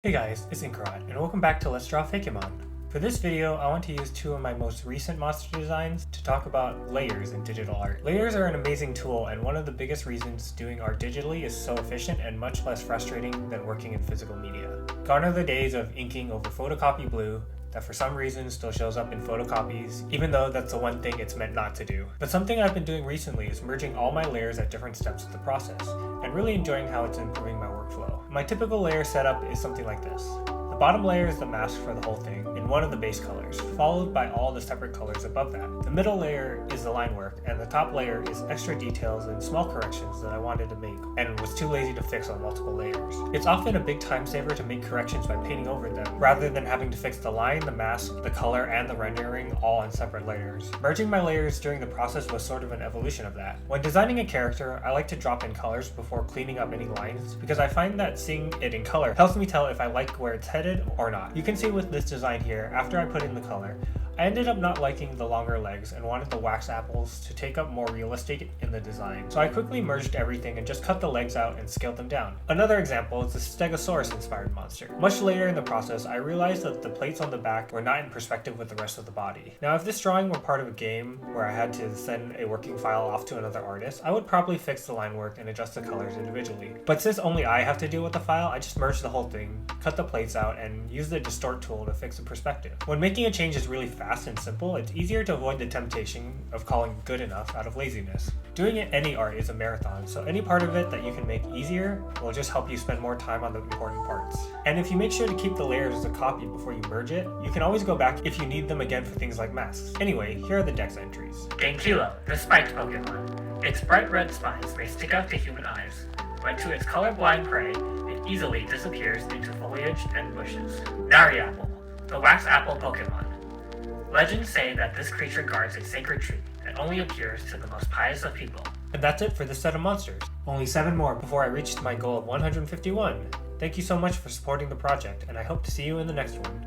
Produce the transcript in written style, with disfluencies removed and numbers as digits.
Hey guys, it's Inkarat, and welcome back to Let's Draw Fakemon. For this video, I want to use two of my most recent monster designs to talk about layers in digital art. Layers are an amazing tool, and one of the biggest reasons doing art digitally is so efficient and much less frustrating than working in physical media. Gone are the days of inking over photocopy blue that for some reason still shows up in photocopies, even though that's the one thing it's meant not to do. But something I've been doing recently is merging all my layers at different steps of the process, and really enjoying how it's improving my workflow. My typical layer setup is something like this. The bottom layer is the mask for the whole thing in one of the base colors, followed by all the separate colors above that. The middle layer is the line work, and the top layer is extra details and small corrections that I wanted to make and was too lazy to fix on multiple layers. It's often a big time saver to make corrections by painting over them, rather than having to fix the line, the mask, the color, and the rendering all on separate layers. Merging my layers during the process was sort of an evolution of that. When designing a character, I like to drop in colors before cleaning up any lines, because I find that seeing it in color helps me tell if I like where it's headed or not. You can see with this design here, after I put in the color, I ended up not liking the longer legs and wanted the wax apples to take up more realistic in the design, so I quickly merged everything and just cut the legs out and scaled them down. Another example is the Stegosaurus inspired monster. Much later in the process, I realized that the plates on the back were not in perspective with the rest of the body. Now, if this drawing were part of a game where I had to send a working file off to another artist, I would probably fix the line work and adjust the colors individually. But since only I have to deal with the file, I just merged the whole thing, cut the plates out, and used the distort tool to fix the perspective. When making a change is really fast and simple, it's easier to avoid the temptation of calling good enough out of laziness. Doing any art is a marathon, so any part of it that you can make easier will just help you spend more time on the important parts. And if you make sure to keep the layers as a copy before you merge it, you can always go back if you need them again for things like masks. Anyway, here are the dex entries. Dankilo, the spiked Pokemon. Its bright red spines may stick out to human eyes, but to its colorblind prey, it easily disappears into foliage and bushes. Nariapple, the wax apple Pokemon. Legends say that this creature guards a sacred tree that only appears to the most pious of people. And that's it for this set of monsters. Only 7 more before I reach my goal of 151. Thank you so much for supporting the project, and I hope to see you in the next one.